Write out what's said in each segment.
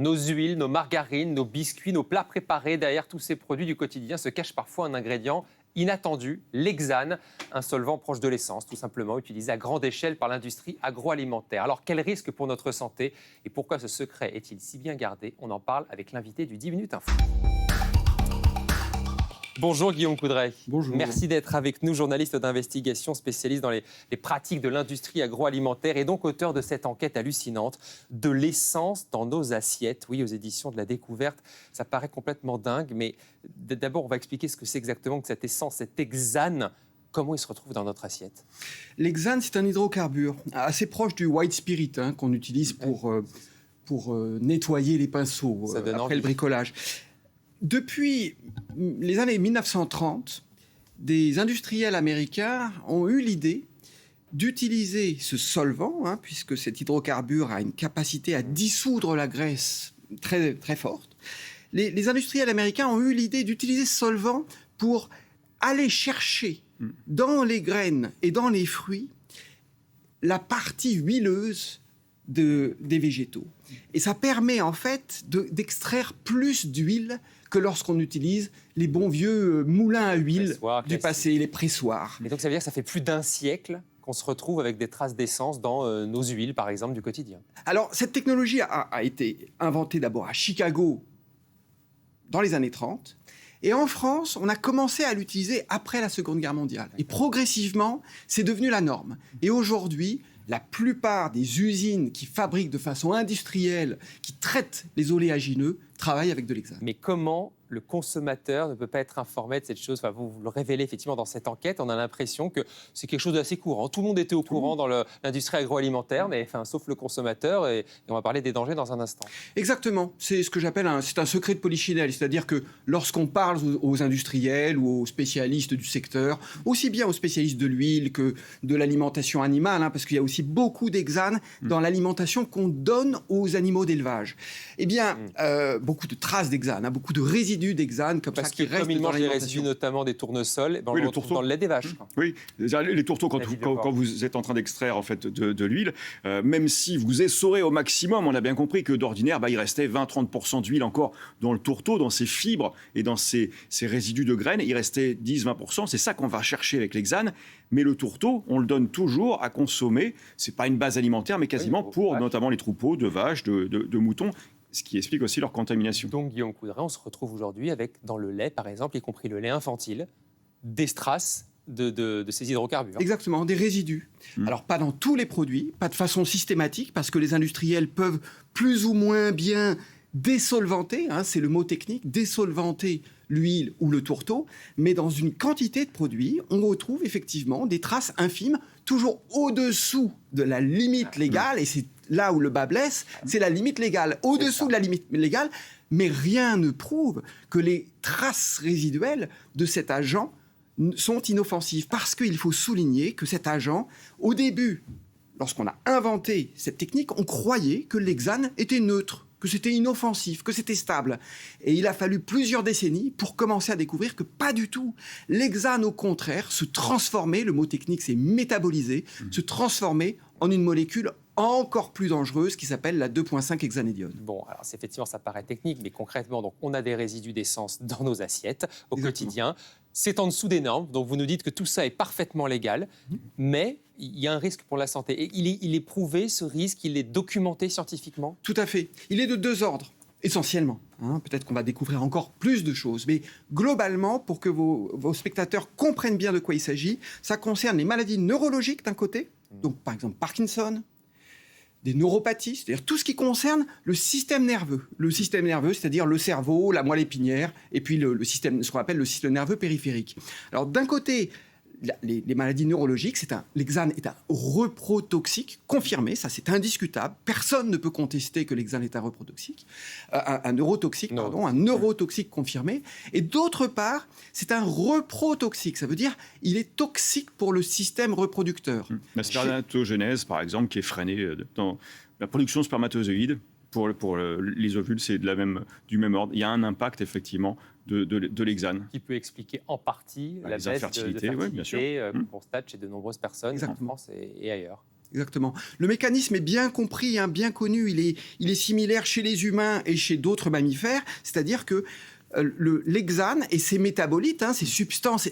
Nos huiles, nos margarines, nos biscuits, nos plats préparés, derrière tous ces produits du quotidien se cache parfois un ingrédient inattendu, l'hexane, un solvant proche de l'essence, tout simplement utilisé à grande échelle par l'industrie agroalimentaire. Alors quel risque pour notre santé et pourquoi ce secret est-il si bien gardé? On en parle avec l'invité du 10 minutes Info. Bonjour Guillaume Coudray. Bonjour. Merci d'être avec nous, journaliste d'investigation, spécialiste dans les pratiques de l'industrie agroalimentaire et donc auteur de cette enquête hallucinante de l'essence dans nos assiettes. Oui, aux éditions de La Découverte, ça paraît complètement dingue, mais d'abord on va expliquer ce que c'est exactement que cette essence, cet hexane. Comment il se retrouve dans notre assiette? L'hexane, c'est un hydrocarbure assez proche du white spirit qu'on utilise pour nettoyer les pinceaux après le bricolage. Depuis les années 1930, des industriels américains ont eu l'idée d'utiliser ce solvant, puisque cet hydrocarbure a une capacité à dissoudre la graisse très, très forte. Les industriels américains ont eu l'idée d'utiliser ce solvant pour aller chercher dans les graines et dans les fruits la partie huileuse des végétaux. Et ça permet en fait d'extraire plus d'huile que lorsqu'on utilise les bons vieux moulins à huile du passé, les pressoirs. Et donc ça veut dire que ça fait plus d'un siècle qu'on se retrouve avec des traces d'essence dans nos huiles, par exemple, du quotidien. Alors, cette technologie a été inventée d'abord à Chicago dans les années 30. Et en France, on a commencé à l'utiliser après la Seconde Guerre mondiale. Et progressivement, c'est devenu la norme. Et aujourd'hui, la plupart des usines qui fabriquent de façon industrielle, qui traitent les oléagineux, travaillent avec de l'hexane. Mais comment le consommateur ne peut pas être informé de cette chose? Enfin, vous le révélez effectivement dans cette enquête. On a l'impression que c'est quelque chose d'assez courant. Tout le monde était au courant dans l'industrie agroalimentaire, mais sauf le consommateur. Et on va parler des dangers dans un instant. Exactement. C'est ce que j'appelle un secret de polichinelle. C'est-à-dire que lorsqu'on parle aux industriels ou aux spécialistes du secteur, aussi bien aux spécialistes de l'huile que de l'alimentation animale, parce qu'il y a aussi beaucoup d'hexane dans l'alimentation qu'on donne aux animaux d'élevage. Eh bien, beaucoup de traces d'hexane, beaucoup de résidus d'hexane comme parce ça qui restent comme il dans mange les l'alimentation. résidus notamment des tournesols, on le retrouve dans le lait des vaches. Oui, les tourteaux, quand vous êtes en train d'extraire en fait, de l'huile, même si vous essorez au maximum, on a bien compris que d'ordinaire, il restait 20-30% d'huile encore dans le tourteau, dans ses fibres et dans ses résidus de graines. Il restait 10-20%. C'est ça qu'on va chercher avec l'hexane. Mais le tourteau, on le donne toujours à consommer. Ce n'est pas une base alimentaire, mais quasiment pour notamment les troupeaux de vaches, de moutons. Ce qui explique aussi leur contamination. Donc, Guillaume Coudray, on se retrouve aujourd'hui avec, dans le lait, par exemple, y compris le lait infantile, des traces de ces hydrocarbures. Exactement, des résidus. Alors, pas dans tous les produits, pas de façon systématique, parce que les industriels peuvent plus ou moins bien désolvanter, c'est le mot technique, désolvanter l'huile ou le tourteau, mais dans une quantité de produits, on retrouve effectivement des traces infimes, toujours au-dessous de la limite légale, et c'est là où le bas blesse, c'est la limite légale, au-dessous de la limite légale, mais rien ne prouve que les traces résiduelles de cet agent sont inoffensives, parce qu'il faut souligner que cet agent, au début, lorsqu'on a inventé cette technique, on croyait que l'hexane était neutre, que c'était inoffensif, que c'était stable. Et il a fallu plusieurs décennies pour commencer à découvrir que pas du tout. L'hexane, au contraire, se transformait, le mot technique c'est métaboliser, se transformait en une molécule encore plus dangereuse qui s'appelle la 2,5 hexanédione. Bon, alors effectivement, ça paraît technique, mais concrètement, donc, on a des résidus d'essence dans nos assiettes au quotidien. C'est en dessous des normes, donc vous nous dites que tout ça est parfaitement légal, mais il y a un risque pour la santé. Et il est prouvé, ce risque, il est documenté scientifiquement? Tout à fait. Il est de deux ordres, essentiellement. Peut-être qu'on va découvrir encore plus de choses, mais globalement, pour que vos spectateurs comprennent bien de quoi il s'agit, ça concerne les maladies neurologiques d'un côté, donc par exemple Parkinson, des neuropathies, c'est-à-dire tout ce qui concerne le système nerveux. Le système nerveux, c'est-à-dire le cerveau, la moelle épinière, et puis le système, ce qu'on appelle le système nerveux périphérique. Alors d'un côté, les maladies neurologiques, l'hexane est un reprotoxique confirmé, ça c'est indiscutable. Personne ne peut contester que l'hexane est un reprotoxique, un neurotoxique confirmé. Et d'autre part, c'est un reprotoxique, ça veut dire il est toxique pour le système reproducteur. La spermatogénèse, par exemple, qui est freinée dans la production de spermatozoïdes. Pour les ovules, c'est du même ordre. Il y a un impact, effectivement, de l'hexane. Qui peut expliquer en partie la baisse de infertilités, fertilité bien sûr. qu'on constate chez de nombreuses personnes en France et ailleurs. Exactement. Le mécanisme est bien compris, bien connu. Il est similaire chez les humains et chez d'autres mammifères. C'est-à-dire que l'hexane et ses métabolites, ces substances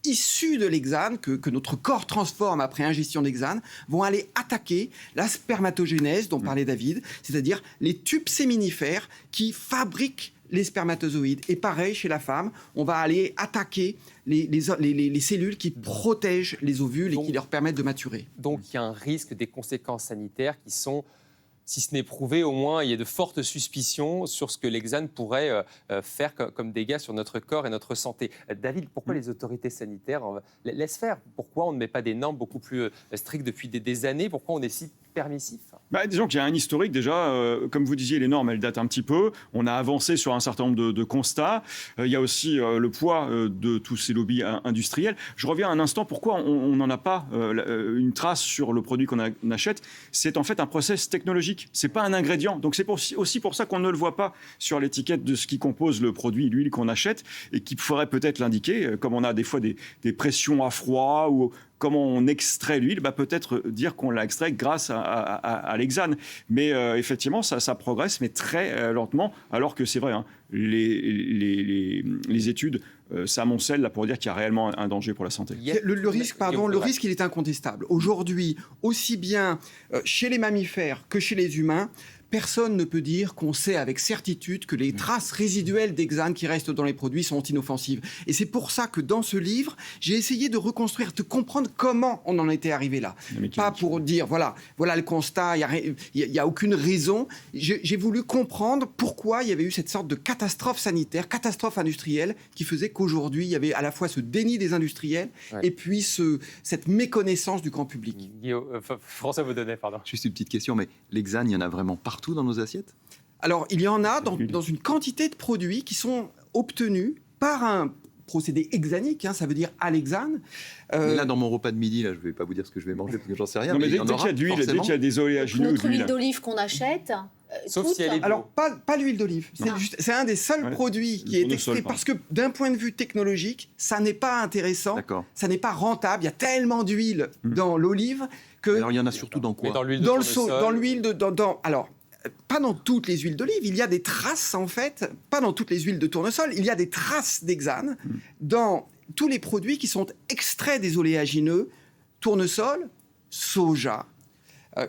issues de l'hexane que notre corps transforme après ingestion d'hexane, vont aller attaquer la spermatogénèse dont parlait David, c'est-à-dire les tubes séminifères qui fabriquent les spermatozoïdes. Et pareil, chez la femme, on va aller attaquer les cellules qui protègent les ovules et qui leur permettent de maturer. Donc il y a un risque des conséquences sanitaires qui sont, si ce n'est prouvé, au moins il y a de fortes suspicions sur ce que l'hexane pourrait faire comme dégâts sur notre corps et notre santé. David, pourquoi les autorités sanitaires laissent faire? Pourquoi on ne met pas des normes beaucoup plus strictes depuis des années? Pourquoi on est si permissif? Disons qu'il y a un historique déjà, comme vous disiez, les normes, elles datent un petit peu. On a avancé sur un certain nombre de constats. Il y a aussi le poids de tous ces lobbies industriels. Je reviens un instant, pourquoi on n'en a pas une trace sur le produit qu'on achète? C'est en fait un process technologique, c'est pas un ingrédient. Donc c'est aussi pour ça qu'on ne le voit pas sur l'étiquette de ce qui compose le produit, l'huile qu'on achète, et qui pourrait peut-être l'indiquer, comme on a des fois des pressions à froid ou comment on extrait l'huile, peut-être dire qu'on l'a extrait grâce à l'hexane. Mais effectivement, ça progresse, mais très lentement, alors que c'est vrai, les études s'amoncellent là pour dire qu'il y a réellement un danger pour la santé. Le risque, il est incontestable. Aujourd'hui, aussi bien chez les mammifères que chez les humains, personne ne peut dire qu'on sait avec certitude que les traces résiduelles d'hexane qui restent dans les produits sont inoffensives. Et c'est pour ça que dans ce livre, j'ai essayé de reconstruire, de comprendre comment on en était arrivé là. Pas pour dire, voilà le constat, il n'y a aucune raison. J'ai voulu comprendre pourquoi il y avait eu cette sorte de catastrophe sanitaire, catastrophe industrielle, qui faisait qu'aujourd'hui, il y avait à la fois ce déni des industriels et puis cette méconnaissance du grand public. François Vaudonnet, pardon. Juste une petite question, mais l'hexane, il y en a vraiment partout dans nos assiettes? Alors, il y en a dans une quantité de produits qui sont obtenus par un procédé hexanique, ça veut dire à l'hexane. Mais là, dans mon repas de midi, là, je ne vais pas vous dire ce que je vais manger parce que j'en sais rien. Non, mais dès qu'il y a d'huile, dès qu'il y a des oléagineux, notre huile d'olive qu'on achète. Sauf si elle est bio. Alors, pas l'huile d'olive. C'est un des seuls produits qui est extrait parce que d'un point de vue technologique, ça n'est pas intéressant, ça n'est pas rentable. Il y a tellement d'huile dans l'olive que... Alors, il y en a surtout dans quoi? Mais dans l'huile de tournesol. tournesol. Dans l'huile alors, pas dans toutes les huiles d'olive, il y a des traces en fait, pas dans toutes les huiles de tournesol, il y a des traces d'hexane dans tous les produits qui sont extraits des oléagineux, tournesol, soja,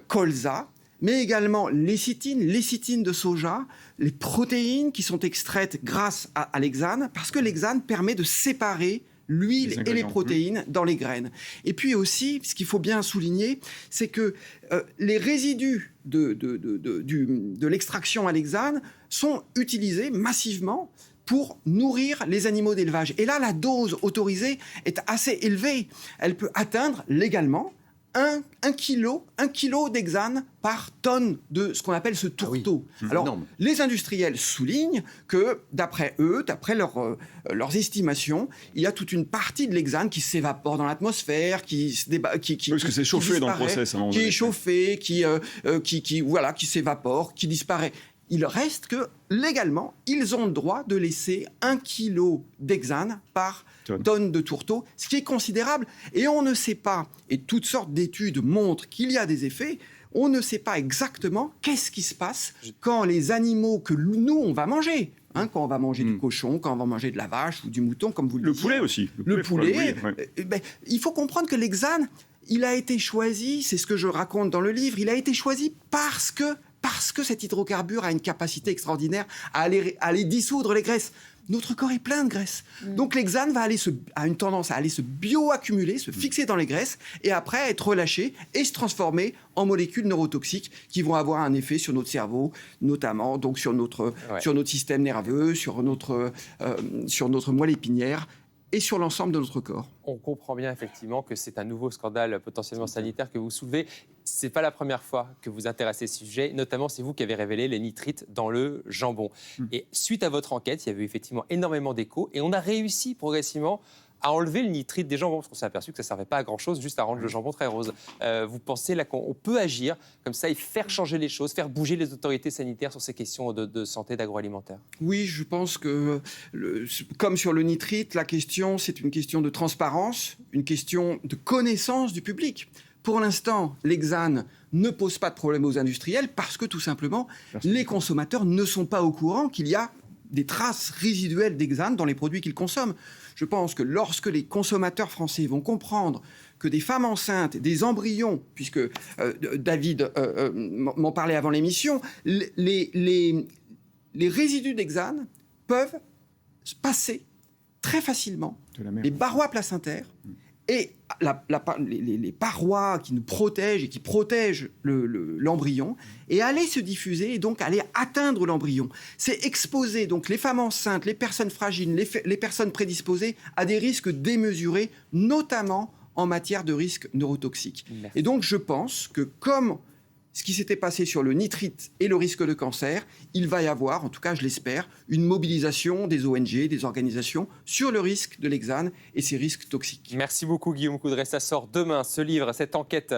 colza, mais également lécithine de soja, les protéines qui sont extraites grâce à l'hexane, parce que l'hexane permet de séparer l'huile et les protéines dans les graines. Et puis aussi, ce qu'il faut bien souligner, c'est que les résidus de l'extraction à l'hexane sont utilisés massivement pour nourrir les animaux d'élevage. Et là, la dose autorisée est assez élevée. Elle peut atteindre légalement 1 kilo d'hexane par tonne de ce qu'on appelle ce tourteau. Alors, énorme. Les industriels soulignent que, d'après eux, d'après leurs estimations, il y a toute une partie de l'hexane qui s'évapore dans l'atmosphère, parce que c'est chauffé dans le process. Qui est chauffé, qui s'évapore, qui disparaît. Il reste que, légalement, ils ont le droit de laisser 1 kilo d'hexane par tonne de tourteau, ce qui est considérable. Et on ne sait pas, et toutes sortes d'études montrent qu'il y a des effets, on ne sait pas exactement qu'est-ce qui se passe quand les animaux que nous, on va manger, quand on va manger du cochon, quand on va manger de la vache ou du mouton, comme vous le disiez. Le poulet aussi. Le poulet. Il faut comprendre que l'hexane, il a été choisi, c'est ce que je raconte dans le livre, il a été choisi parce que cet hydrocarbure a une capacité extraordinaire à aller dissoudre les graisses. Notre corps est plein de graisses. Donc l'hexane a une tendance à aller se bioaccumuler, se fixer dans les graisses et après être relâché et se transformer en molécules neurotoxiques qui vont avoir un effet sur notre cerveau, notamment donc sur notre système nerveux, sur notre moelle épinière et sur l'ensemble de notre corps. On comprend bien effectivement que c'est un nouveau scandale potentiellement sanitaire que vous soulevez. Ce n'est pas la première fois que vous intéressez à ce sujet, notamment c'est vous qui avez révélé les nitrites dans le jambon. Et suite à votre enquête, il y avait effectivement énormément d'échos et on a réussi progressivement à enlever le nitrite des jambons, parce qu'on s'est aperçu que ça ne servait pas à grand-chose, juste à rendre le jambon très rose. Vous pensez là qu'on peut agir comme ça et faire changer les choses, faire bouger les autorités sanitaires sur ces questions de santé, d'agroalimentaire? Oui, je pense que, comme sur le nitrite, la question, c'est une question de transparence, une question de connaissance du public. Pour l'instant, l'hexane ne pose pas de problème aux industriels parce que tout simplement, les consommateurs ne sont pas au courant qu'il y a des traces résiduelles d'hexane dans les produits qu'ils consomment. Je pense que lorsque les consommateurs français vont comprendre que des femmes enceintes, des embryons, puisque David m'en parlait avant l'émission, les résidus d'hexane peuvent passer très facilement les parois placentaires et les parois qui nous protègent et qui protègent l'embryon et aller se diffuser et donc aller atteindre l'embryon. C'est exposer donc les femmes enceintes, les personnes fragiles, les personnes prédisposées à des risques démesurés, notamment en matière de risques neurotoxiques. Merci. Et donc je pense que comme ce qui s'était passé sur le nitrite et le risque de cancer, il va y avoir, en tout cas je l'espère, une mobilisation des ONG, des organisations sur le risque de l'hexane et ses risques toxiques. Merci beaucoup Guillaume Coudray. Ça sort demain, ce livre, cette enquête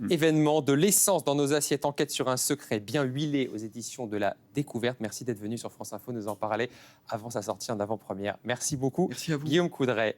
événement de l'essence dans nos assiettes, enquête sur un secret bien huilé aux éditions de la Découverte. Merci d'être venu sur France Info nous en parler avant sa sortie en avant-première. Merci beaucoup Merci à vous. Guillaume Coudray.